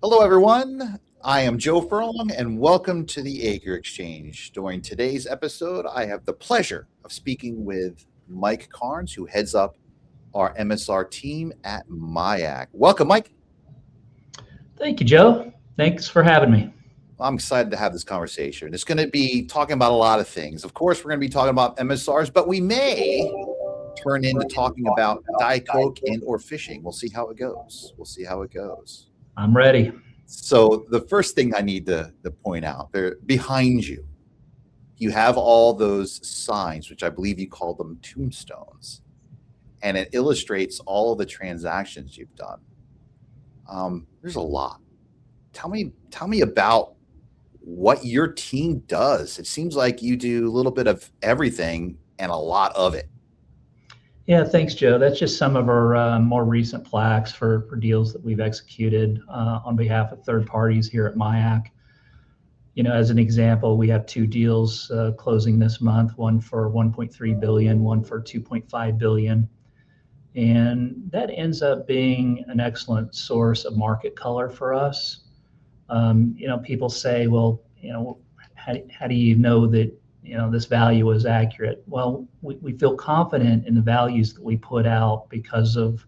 Hello, everyone. I am Joe Furlong, and welcome to the AiCR Exchange. During today's episode, I have the pleasure of speaking with Mike Carnes, who heads up our MSR team at MIAC. Welcome, Mike. Thank you, Joe. Thanks for having me. I'm excited to have this conversation. It's going to be talking about a lot of things. Of course, we're going to be talking about MSRs, but we may turn into talking about Diet Coke and or fishing. We'll see how it goes. I'm ready. So the first thing I need to point out, there behind you, you have all those signs, which I believe you call them tombstones, and it illustrates all of the transactions you've done. There's a lot. Tell me about what your team does. It seems like you do a little bit of everything and a lot of it. Yeah, thanks, Joe. That's just some of our more recent plaques for deals that we've executed on behalf of third parties here at MIAC. You know, as an example, we have two deals closing this month, one for 1.3 billion, one for 2.5 billion. And that ends up being an excellent source of market color for us. You know, people say, well, you know, how do you know that, you know, this value is accurate? Well, we feel confident in the values that we put out because of,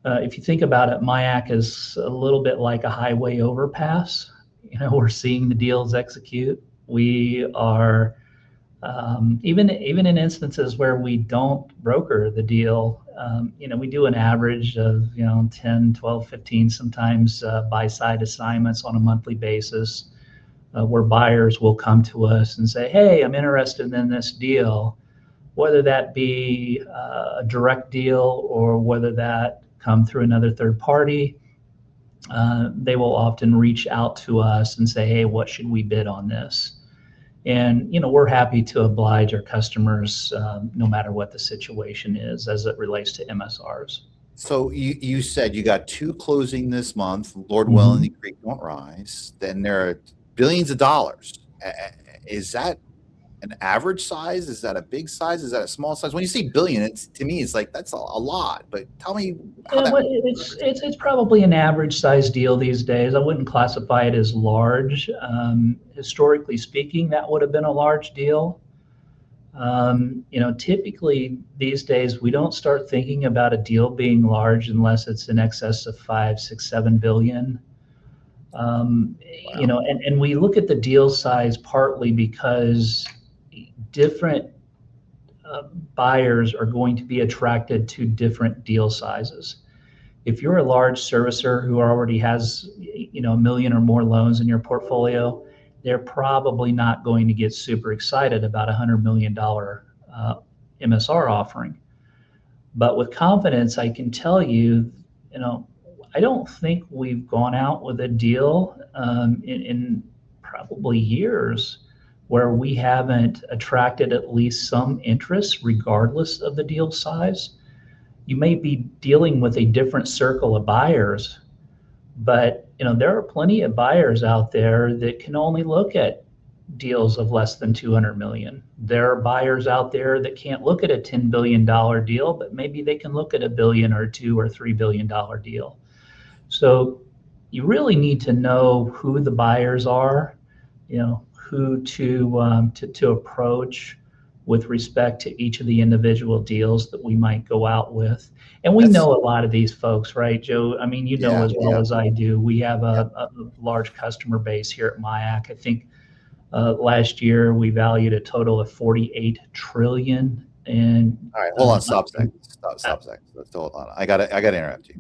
if you think about it, MIAC is a little bit like a highway overpass. You know, we're seeing the deals execute. We are, even in instances where we don't broker the deal, you know, we do an average of, you know, 10, 12, 15, sometimes buy-side assignments on a monthly basis, where buyers will come to us and say, hey, I'm interested in this deal, whether that be a direct deal or whether that come through another third party. They will often reach out to us and say, hey, what should we bid on this? And, you know, we're happy to oblige our customers no matter what the situation is as it relates to MSRs. So you said you got two closing this month, Lord willing, the creek don't rise. Then there are billions of dollars. Is that an average size? Is that a big size? Is that a small size? When you say billion, it's, to me, it's like, that's a lot. But tell me how that works. It's probably an average size deal these days. I wouldn't classify it as large. Historically speaking, that would have been a large deal. You know, typically these days, we don't start thinking about a deal being large unless it's in excess of 5, 6, 7 billion. Wow. You know, and we look at the deal size partly because different buyers are going to be attracted to different deal sizes. If you're a large servicer who already has, you know, 1 million or more loans in your portfolio, they're probably not going to get super excited about a $100 million MSR offering. But with confidence, I can tell you, you know, I don't think we've gone out with a deal in probably years where we haven't attracted at least some interest regardless of the deal size. You may be dealing with a different circle of buyers, but, you know, there are plenty of buyers out there that can only look at deals of less than 200 million. There are buyers out there that can't look at a $10 billion deal, but maybe they can look at a $1 billion or $2 or $3 billion deal. So you really need to know who the buyers are, you know, who to approach with respect to each of the individual deals that we might go out with. And we know a lot of these folks, right, Joe? I mean, you know as well as I do, we have a large customer base here at MIAC. I think last year we valued a total of 48 trillion. And all right, hold on, stop a second. Let's hold on. I gotta interrupt you.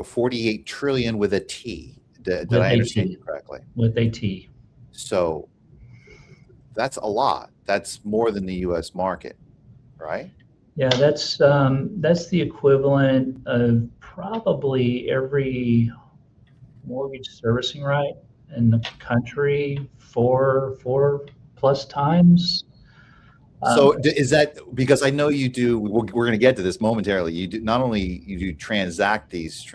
48 trillion with a T. Did I understand you correctly? With a T. So that's a lot. That's more than the U.S. market, right? Yeah, that's the equivalent of probably every mortgage servicing right in the country four plus times. So is that because I know you do? We're going to get to this momentarily. You do not only transact these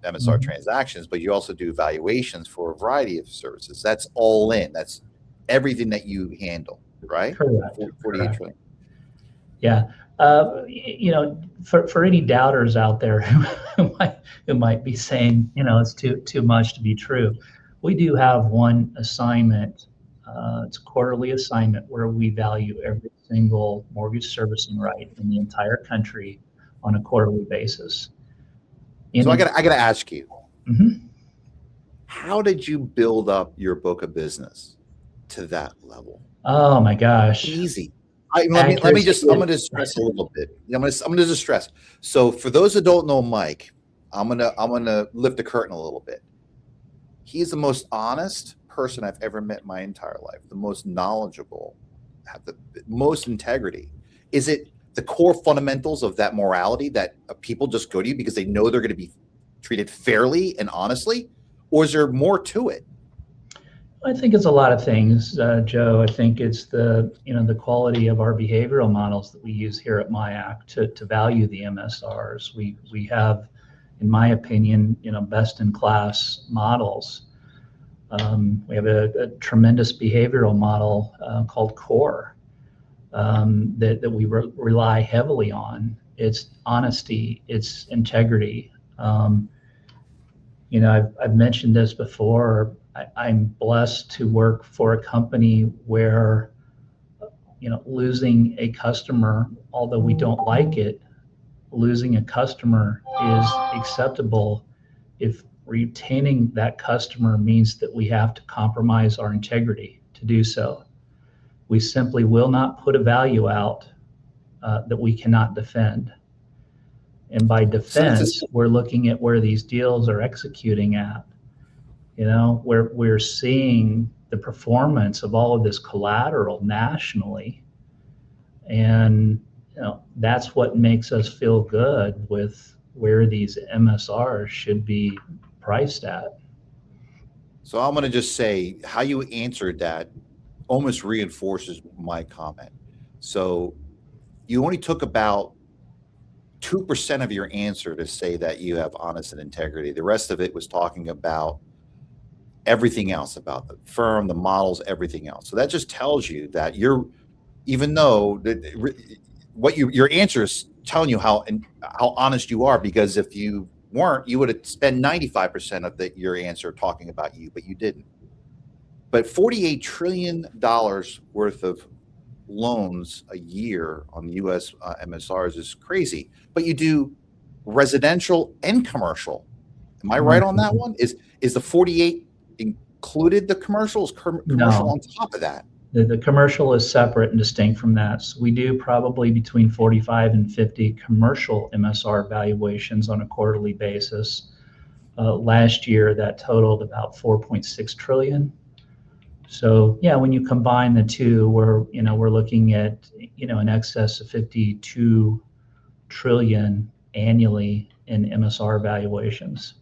MSR transactions, but you also do valuations for a variety of services. That's all in. That's everything that you handle, right? Correct. 48 trillion. Yeah. For any doubters out there who might be saying, it's too much to be true, we do have one assignment. It's a quarterly assignment where we value every single mortgage servicing right in the entire country on a quarterly basis. So I gotta ask you, Mhm. how did you build up your book of business to that level? Oh my gosh. Easy. Let me Accuracy just I'm is, gonna stress a little bit. I'm gonna just stress. So for those that don't know Mike, I'm gonna lift the curtain a little bit. He's the most honest person I've ever met in my entire life, the most knowledgeable, have the most integrity. Is it the core fundamentals of that morality that people just go to you because they know they're going to be treated fairly and honestly? Or is there more to it? I think it's a lot of things, Joe. I think it's the quality of our behavioral models that we use here at MIAC to value the MSRs. We have, in my opinion, best in class models. We have a tremendous behavioral model called CORE that we rely heavily on. It's honesty, it's integrity. I've mentioned this before. I'm blessed to work for a company where, losing a customer, although we don't like it, losing a customer is acceptable if retaining that customer means that we have to compromise our integrity to do so. We simply will not put a value out that we cannot defend. And by defense, we're looking at where these deals are executing at. We're seeing the performance of all of this collateral nationally, and that's what makes us feel good with where these MSRs should be priced at. So I'm going to just say how you answered that almost reinforces my comment. So you only took about 2% of your answer to say that you have honest and integrity. The rest of it was talking about everything else about the firm, the models, everything else. So that just tells you that even though your answer is telling you how honest you are, because if you weren't, you would have spent 95% of your answer talking about you, but you didn't. But $48 trillion worth of loans a year on the U.S. MSRs is crazy. But you do residential and commercial. Am I right on that one? Is the 48 included the commercials? Commercial No. on top of that? The commercial is separate and distinct from that. So we do probably between 45 and 50 commercial MSR valuations on a quarterly basis. Last year, that totaled about 4.6 trillion. So yeah, when you combine the two, we're looking at in excess of 52 trillion annually in MSR valuations.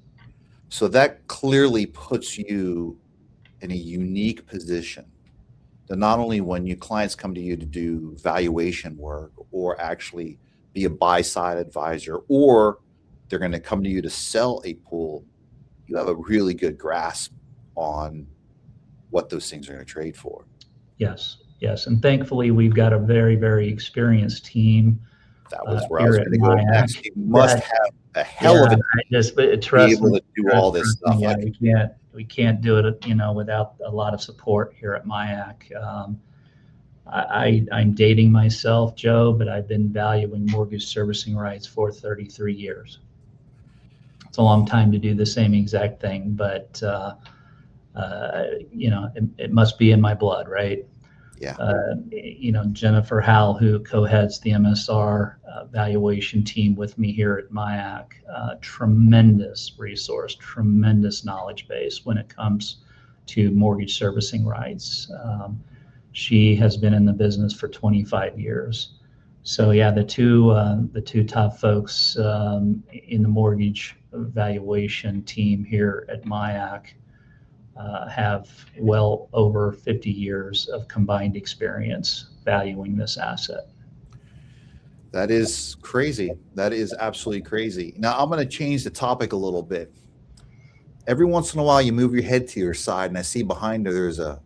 So that clearly puts you in a unique position. That not only when your clients come to you to do valuation work or actually be a buy side advisor, or they're going to come to you to sell a pool, you have a really good grasp on what those things are going to trade for. Yes. And thankfully, we've got a very, very experienced team. That was where I was going to go next. You must have a hell of a team to be able to do all this stuff. We can't do it, without a lot of support here at MIAC. I'm dating myself, Joe, but I've been valuing mortgage servicing rights for 33 years. It's a long time to do the same exact thing, but it must be in my blood, right? Yeah. Jennifer Howell, who co-heads the MSR valuation team with me here at MIAC, tremendous resource, tremendous knowledge base when it comes to mortgage servicing rights. She has been in the business for 25 years. So yeah, the two top folks in the mortgage valuation team here at MIAC have well over 50 years of combined experience valuing this asset. That is crazy. That is absolutely crazy. Now I'm going to change the topic a little bit. Every once in a while, you move your head to your side, and I see behind her there's a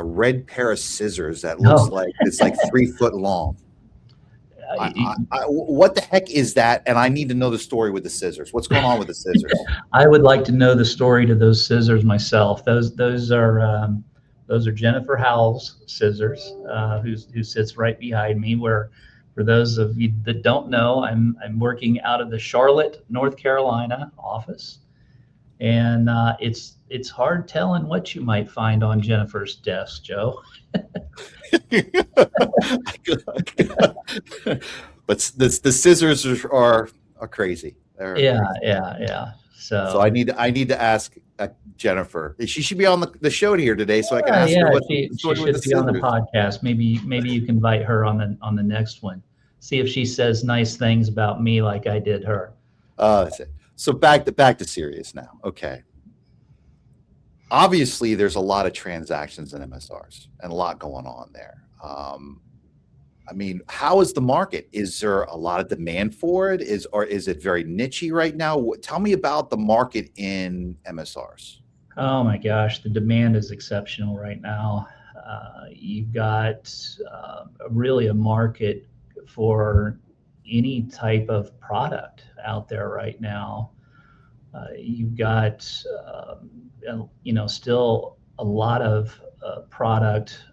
red pair of scissors that looks like it's like 3 foot long. What the heck is that? And I need to know the story with the scissors. What's going on with the scissors? I would like to know the story to those scissors myself. Those are Jennifer Howell's scissors, who sits right behind me. Where, for those of you that don't know, I'm working out of the Charlotte, North Carolina office, and it's hard telling what you might find on Jennifer's desk, Joe. But the scissors are crazy. They're Yeah, crazy. yeah. So I need to ask Jennifer. She should be on the show here today, so I can ask her what she the story with should the be on the scissors. podcast. Maybe you can invite her on the next one. See if she says nice things about me like I did her. That's it. So back to serious now. Okay. Obviously, there's a lot of transactions in MSRs and a lot going on there. I mean, how is the market? Is there a lot of demand for it? Is it very niche-y right now? Tell me about the market in MSRs. Oh my gosh, the demand is exceptional right now. You've got really a market for any type of product out there right now. You've got still a lot of product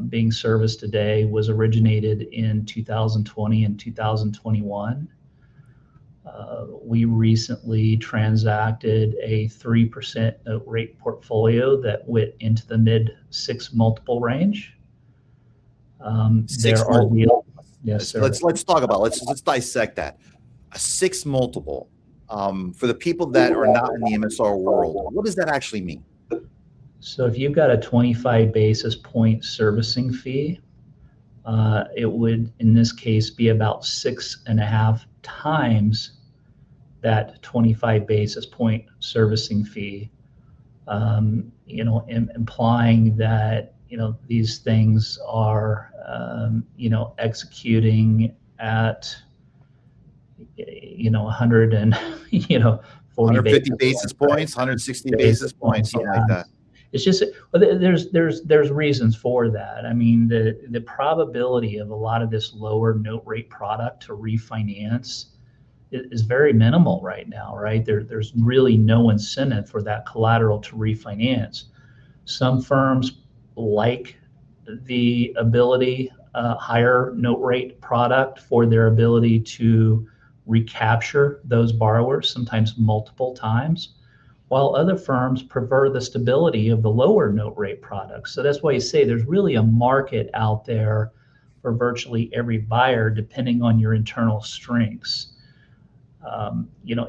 being serviced today was originated in 2020 and 2021. We recently transacted a 3% note rate portfolio that went into the mid 6 multiple range. Six There are multiple. Yes, sir. Let's talk about let's dissect that. A 6 multiple. For the people that are not in the MSR world, what does that actually mean? So if you've got a 25 basis point servicing fee, it would, in this case, be about 6.5 times that 25 basis point servicing fee, implying that, these things are, executing at, 100 and, 40 150 basis points, 160 basis points, something like that. It's just, there's reasons for that. I mean, the probability of a lot of this lower note rate product to refinance is very minimal right now, right? There's really no incentive for that collateral to refinance. Some firms like the ability, higher note rate product for their ability to recapture those borrowers, sometimes multiple times, while other firms prefer the stability of the lower note rate products. So that's why you say there's really a market out there for virtually every buyer, depending on your internal strengths.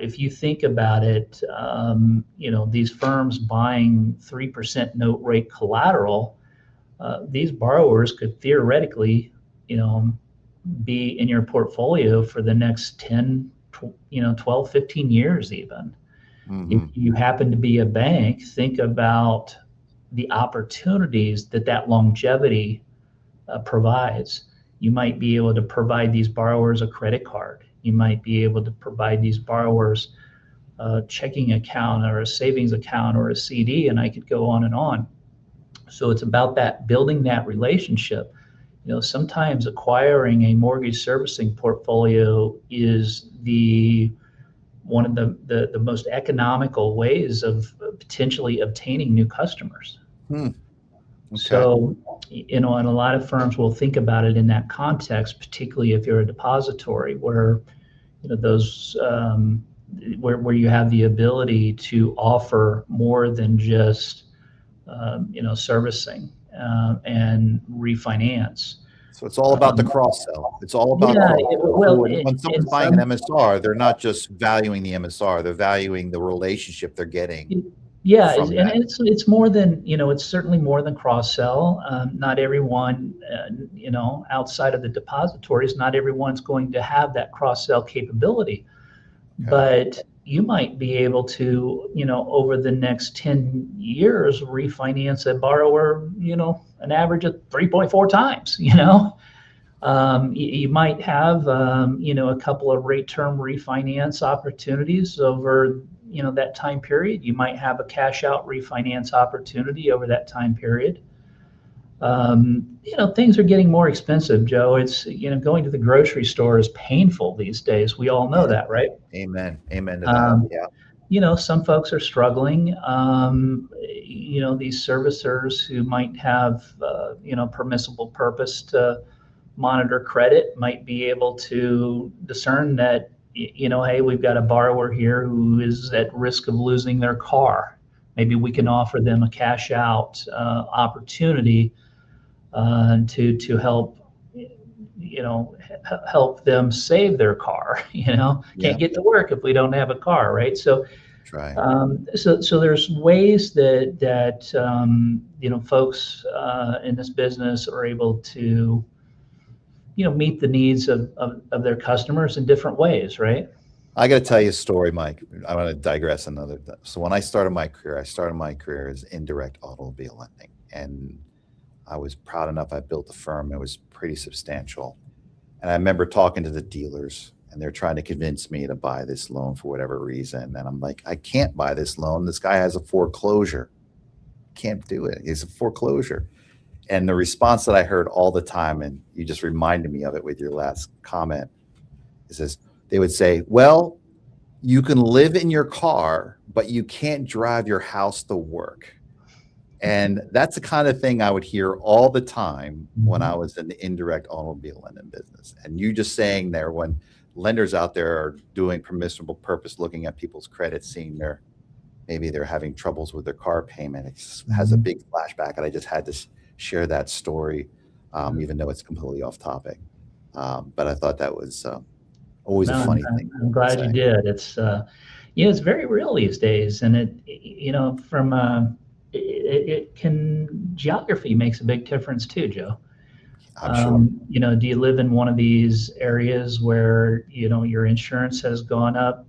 If you think about it, these firms buying 3% note rate collateral, these borrowers could theoretically, be in your portfolio for the next 10, 12, 15 years even. Mm-hmm. If you happen to be a bank, think about the opportunities that longevity provides. You might be able to provide these borrowers a credit card. You might be able to provide these borrowers a checking account or a savings account or a CD, and I could go on and on. So it's about that, building that relationship. Sometimes acquiring a mortgage servicing portfolio is one of the most economical ways of potentially obtaining new customers. Okay. So, and a lot of firms will think about it in that context, particularly if you're a depository, where those where you have the ability to offer more than just servicing and refinance. So it's all about the cross sell. It's all about when someone's buying an MSR, they're not just valuing the MSR; they're valuing the relationship they're getting. Yeah, and it's more than, it's certainly more than cross sell. Not everyone, outside of the depositories, not everyone's going to have that cross sell capability. Okay. But you might be able to, over the next 10 years, refinance a borrower, an average of 3.4 times, you might have, a couple of rate term refinance opportunities over, that time period. You might have a cash out refinance opportunity over that time period. Things are getting more expensive, Joe. It's, going to the grocery store is painful these days. We all know Yeah. that, right? Amen. Amen to that. Um, Yeah. some folks are struggling. These servicers who might have, permissible purpose to monitor credit might be able to discern that, hey, we've got a borrower here who is at risk of losing their car. Maybe we can offer them a cash out opportunity to help, help them save their car. Yeah. Can't get to work if we don't have a car, right? So That's right. so there's ways that folks in this business are able to meet the needs of their customers in different ways, right? I got to tell you a story, Mike. I want to digress another. So when I started my career as indirect automobile lending, and I was proud enough. I built a firm. It was pretty substantial, and I remember talking to the dealers, and they're trying to convince me to buy this loan for whatever reason, and I'm like, I can't buy this loan. This guy has a foreclosure. Can't do it. It's a foreclosure. And the response that I heard all the time, and you just reminded me of it with your last comment, is this: they would say, well, you can live in your car, but you can't drive your house to work. And that's the kind of thing I would hear all the time when I Mhm. was in the indirect automobile lending business. And you just saying there, when lenders out there are doing permissible purpose, looking at people's credit, seeing maybe they're having troubles with their car payment. It has a Mhm. big flashback, and I just had to share that story, even though it's completely off topic. But I thought that was always a No, funny thing I'm to glad you say. did. It's very real these days, and from it can geography makes a big difference too, Joe. I'm sure. Do you live in one of these areas where your insurance has gone up,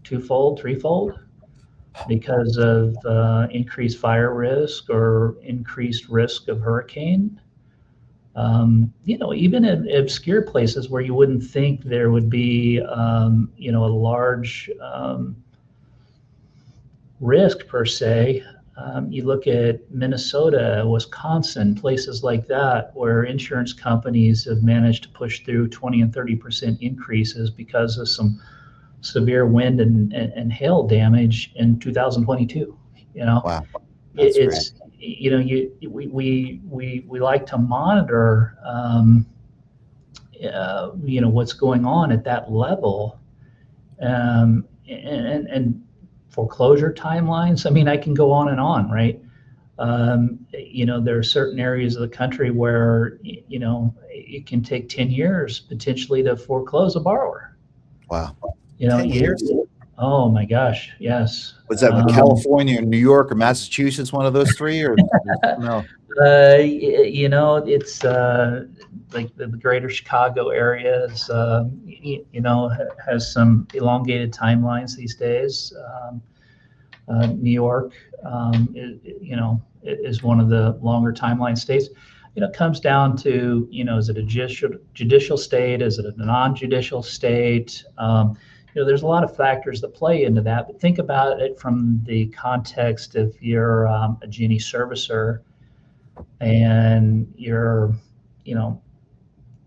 twofold, threefold because of increased fire risk or increased risk of hurricane? Even in obscure places where you wouldn't think there would be, a large risk per se. You look at Minnesota, Wisconsin, places like that, where insurance companies have managed to push through 20 and 30% increases because of some severe wind and hail damage in 2022. You know, Wow, that's great. it's we like to monitor what's going on at that level, and foreclosure timelines. I mean, I can go on and on, right? There are certain areas of the country where it can take 10 years potentially to foreclose a borrower. Wow, You know, 10 you, years. oh my gosh, yes. Was that with California, New York, or Massachusetts? One of those three, or no? It's like the greater Chicago area has some elongated timelines these days. New York, is one of the longer timeline states. It comes down to, is it a judicial state? Is it a non-judicial state? There's a lot of factors that play into that, but think about it from the context if you're a Genie servicer and you're, you know,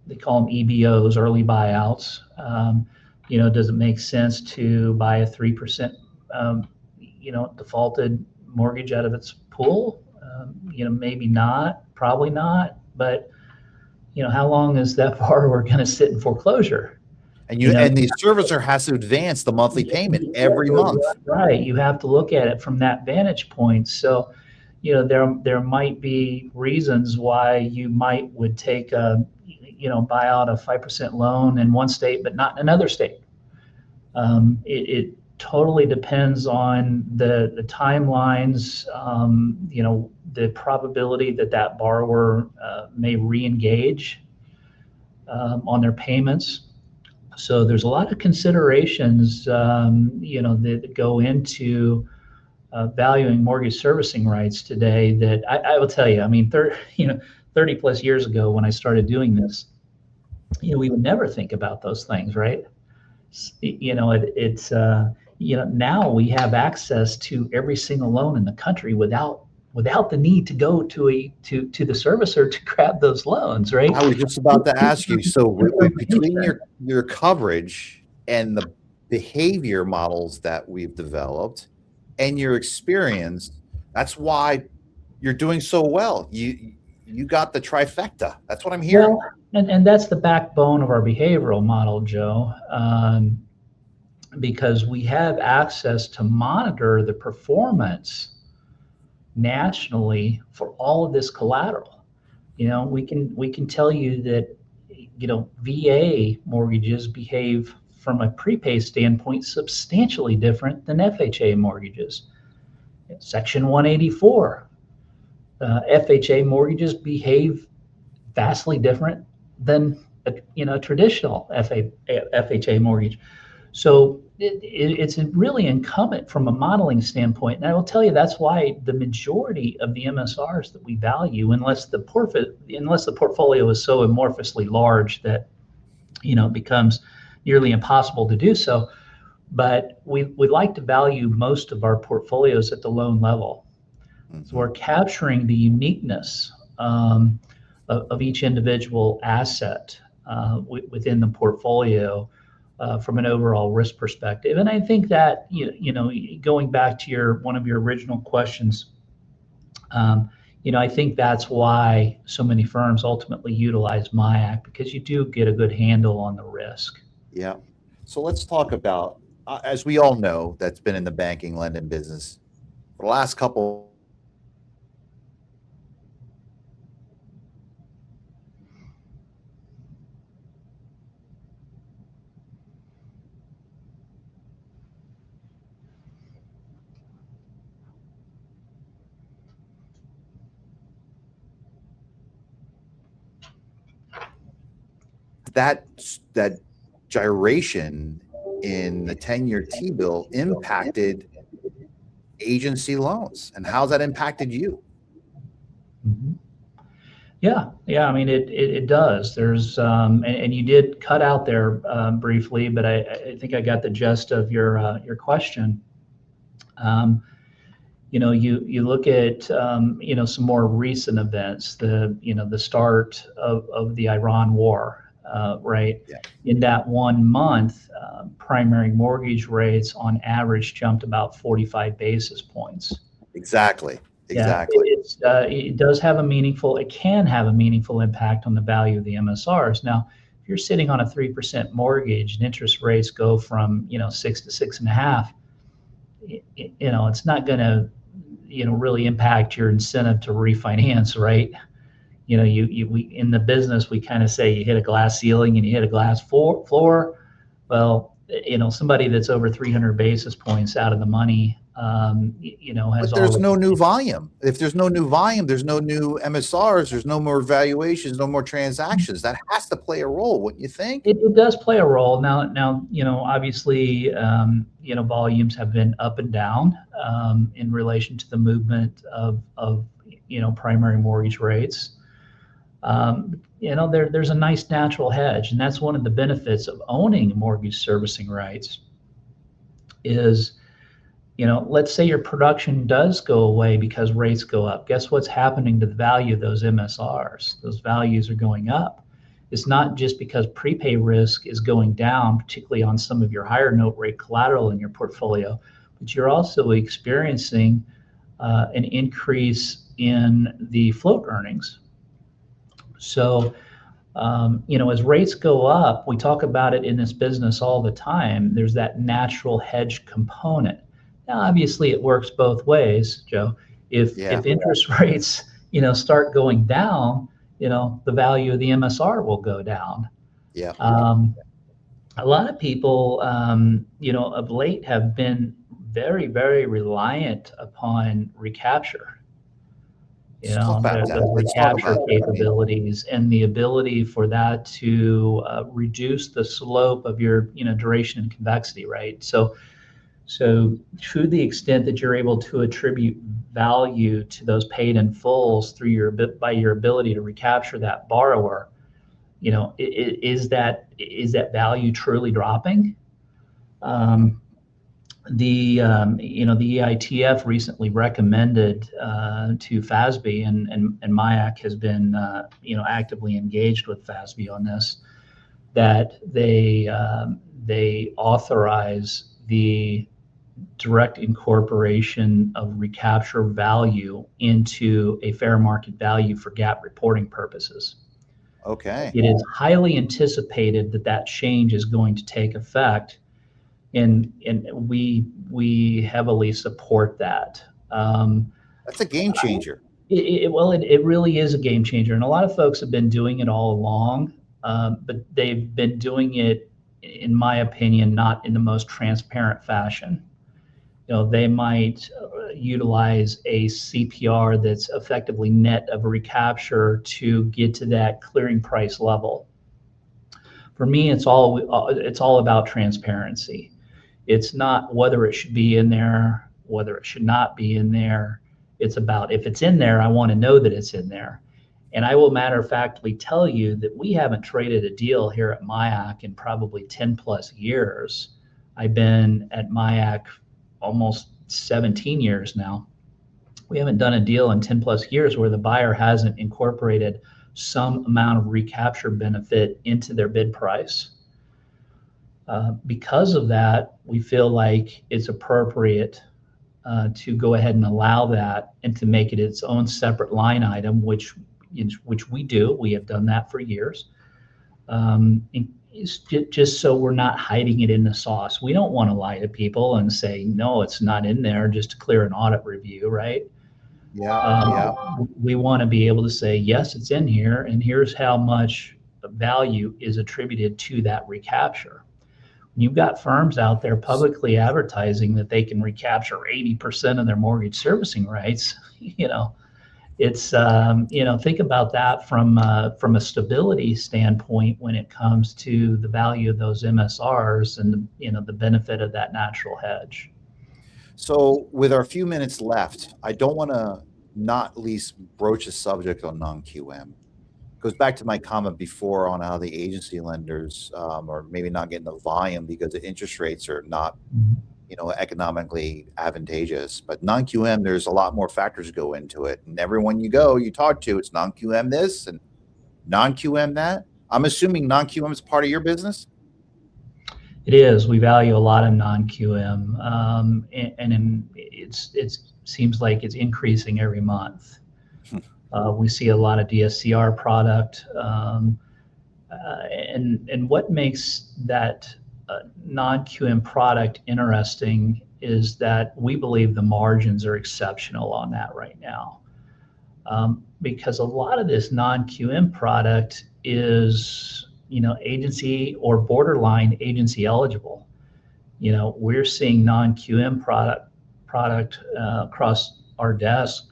they call them EBOs, early buyouts. Does it make sense to buy a 3%, defaulted mortgage out of its pool? Maybe not, probably not. But how long is that borrower going to sit in foreclosure? And You know, the servicer has to advance the monthly payment every month. right. You have to look at it from that vantage point. So, there might be reasons why you would take buy out a 5% loan in one state, but not in another state. It totally depends on the timelines, the probability that that borrower may re-engage on their payments. So there's a lot of considerations, that go into valuing mortgage servicing rights today that I will tell you, I mean, 30 plus years ago when I started doing this, we would never think about those things, right? It's now we have access to every single loan in the country without the need to go to the servicer to grab those loans, right? I was just about to ask you. So between your coverage and the behavior models that we've developed and your experience, that's why you're doing so well. You got the trifecta. That's what I'm hearing. Well, and that's the backbone of our behavioral model, Joe, because we have access to monitor the performance nationally for all of this collateral. We can tell you that VA mortgages behave from a prepay standpoint substantially different than FHA mortgages. Section 184, FHA mortgages behave vastly different than a traditional FHA mortgage. So it's really incumbent from a modeling standpoint. And I will tell you that's why the majority of the MSRs that we value, unless the portfolio is so amorphously large that it becomes nearly impossible to do so. But we like to value most of our portfolios at the loan level. So we're capturing the uniqueness of each individual asset within the portfolio from an overall risk perspective. And I think that, going back to one of your original questions, I think that's why so many firms ultimately utilize MyAct, because you do get a good handle on the risk. Yeah. So let's talk about, as we all know, that's been in the banking lending business for the last couple that gyration in the 10-year T-bill impacted agency loans, and how's that impacted you? Mm-hmm. Yeah. I mean, it does. There's and you did cut out there briefly, but I think I got the gist of your question. You look at some more recent events, the start of the Iran war, right? Yeah. In that 1 month, primary mortgage rates on average jumped about 45 basis points. Exactly. Yeah, it can have a meaningful impact on the value of the MSRs. Now, if you're sitting on a 3% mortgage and interest rates go from 6 to 6.5, it's not going to really impact your incentive to refinance, right? We in the business, we kind of say you hit a glass ceiling and you hit a glass floor. Well, somebody that's over 300 basis points out of the money, has. But there's no new volume. If there's no new volume, there's no new MSRs, there's no more valuations, no more transactions. That has to play a role, wouldn't you think? It does play a role. Now, obviously, volumes have been up and down in relation to the movement of primary mortgage rates. There's a nice natural hedge, and that's one of the benefits of owning mortgage servicing rights is, let's say your production does go away because rates go up. Guess what's happening to the value of those MSRs? Those values are going up. It's not just because prepay risk is going down, particularly on some of your higher note rate collateral in your portfolio, but you're also experiencing an increase in the float earnings. So, as rates go up, we talk about it in this business all the time. There's that natural hedge component. Now, obviously, it works both ways, Joe. If interest rates, start going down, the value of the MSR will go down. Yeah. A lot of people, of late have been very, very reliant upon recapture. The recapture capabilities and the ability for that to reduce the slope of your, duration and convexity, right? So to the extent that you're able to attribute value to those paid in fulls by your ability to recapture that borrower, is that value truly dropping? the EITF recently recommended to FASB, and MIAC has been actively engaged with FASB on this, that they authorize the direct incorporation of recapture value into a fair market value for GAAP reporting purposes. Okay. It is highly anticipated that that change is going to take effect, and we heavily support that. That's a game changer. It really is a game changer, and a lot of folks have been doing it all along, but they've been doing it, in my opinion, not in the most transparent fashion. They might utilize a CPR that's effectively net of a recapture to get to that clearing price level. For me, it's all about transparency. It's not whether it should be in there, whether it should not be in there. It's about, if it's in there, I want to know that it's in there. And I will matter of factly tell you that we haven't traded a deal here at MIAC in probably 10 plus years. I've been at MIAC almost 17 years now. We haven't done a deal in 10 plus years where the buyer hasn't incorporated some amount of recapture benefit into their bid price. Because of that, we feel like it's appropriate to go ahead and allow that and to make it its own separate line item, which we do. We have done that for years. Just so we're not hiding it in the sauce. We don't want to lie to people and say, no, it's not in there just to clear an audit review, right? Yeah. We want to be able to say, yes, it's in here, and here's how much value is attributed to that recapture. When you've got firms out there publicly advertising that they can recapture 80% of their mortgage servicing rights, it's think about that from a stability standpoint when it comes to the value of those MSRs and the benefit of that natural hedge. So with our few minutes left, I don't want to not least broach a subject on non-QM. It goes back to my comment before on how the agency lenders are maybe not getting the volume because the interest rates are not economically advantageous. But non-QM, there's a lot more factors go into it. And everyone you talk to, it's non-QM this and non-QM that. I'm assuming non-QM is part of your business? It is. We value a lot of non-QM, and it seems like it's increasing every month. We see a lot of DSCR product, and what makes that non-QM product interesting is that we believe the margins are exceptional on that right now, because a lot of this non-QM product is agency or borderline agency eligible. We're seeing non-QM product across our desk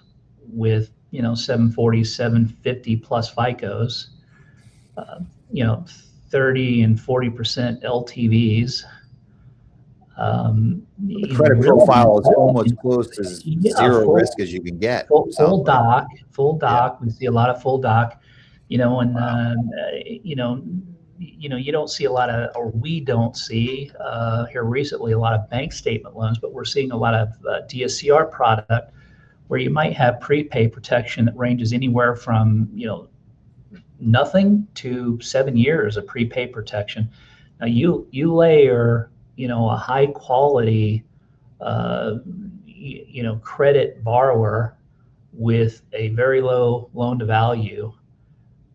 with 740, 750 plus FICOs, 30 and 40% LTVs. The credit profile is almost close to zero risk as you can get. Full doc. Yeah. We see a lot of full doc. And wow. You don't see a lot of, or we don't see here recently a lot of bank statement loans, but we're seeing a lot of DSCR product where you might have prepay protection that ranges anywhere from nothing to 7 years of prepay protection. Now you layer a high quality credit borrower with a very low loan to value,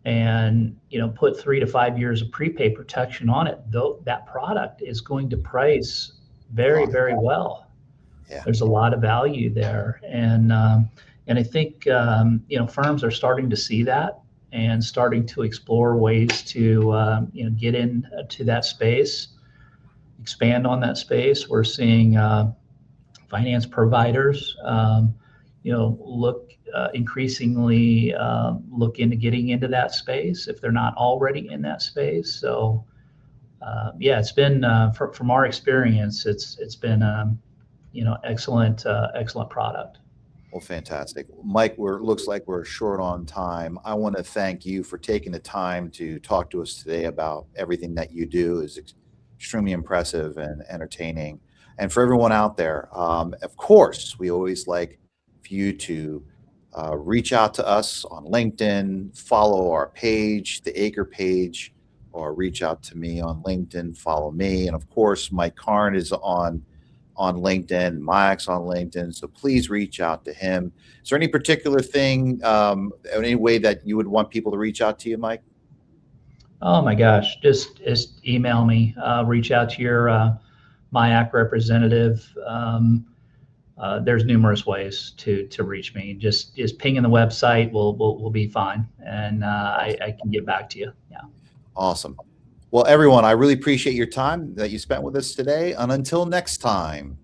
and put 3 to 5 years of prepay protection on it, though that product is going to price very, very well. Yeah. There's a lot of value there, and I think firms are starting to see that and starting to explore ways to get into that space, expand on that space. We're seeing finance providers increasingly look into getting into that space if they're not already in that space. So it's been from our experience, it's been excellent product. Well, fantastic. Mike, looks like we're short on time. I want to thank you for taking the time to talk to us today about everything that you do. Is extremely impressive and entertaining. And for everyone out there, of course, we always like for you to reach out to us on LinkedIn, follow our page, the AiCR page, or reach out to me on LinkedIn, follow me. And of course, Mike Karn is on LinkedIn, Mike's on LinkedIn. So please reach out to him. Is there any particular thing, any way that you would want people to reach out to you, Mike? Oh my gosh, just email me, reach out to your MIAC representative. There's numerous ways to reach me. Just ping in the website. We'll be fine, and I can get back to you. Yeah. Awesome. Well, everyone, I really appreciate your time that you spent with us today. And until next time.